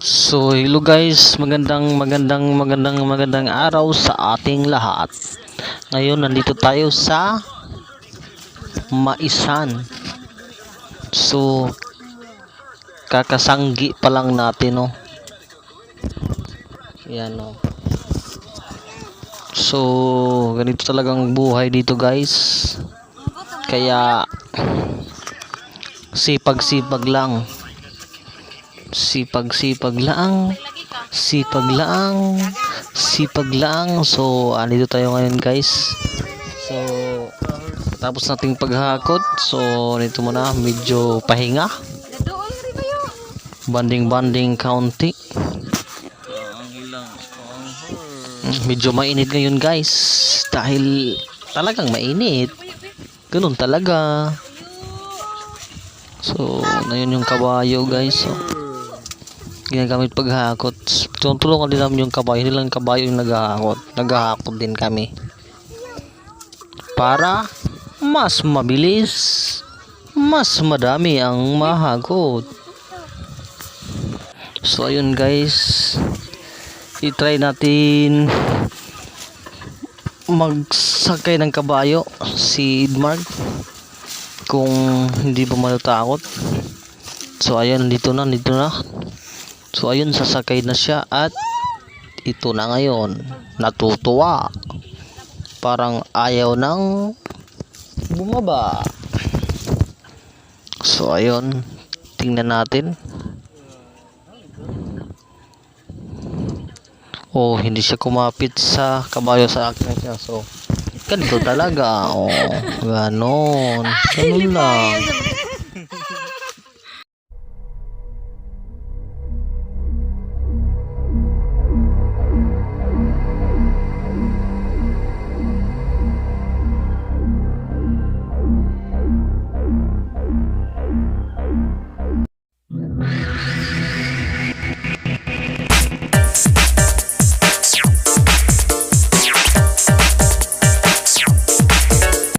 So, hello guys, magandang araw sa ating lahat. Ngayon, nandito tayo sa Maisan. So, kakasanggi pa lang natin, no. Yan, no. So, ganito talagang buhay dito, guys. Kaya, sipag-sipag lang. Sipag lang. So andito tayo ngayon, guys. So tapos nating paghakot, so nito muna, medyo pahinga, banding county. Medyo mainit ngayon, guys, dahil talagang mainit, ganun talaga. So na yun yung kabayo, guys. So ginagamit paghakot. Tulungan din namin yung kabayo. Hindi lang kabayo yung naghahakot din kami para mas mabilis, mas madami ang mahakot. So ayun, guys, i-try natin magsakay ng kabayo si Edmark kung hindi pa matatakot. So ayun, dito na. So ayun, sasakay na siya at ito na ngayon, natutuwa. Parang ayaw nang bumaba. So ayun, tingnan natin. Oh, hindi siya kumapit sa kabayo, sa akin siya. So ganito talaga. Oh, ganon lang.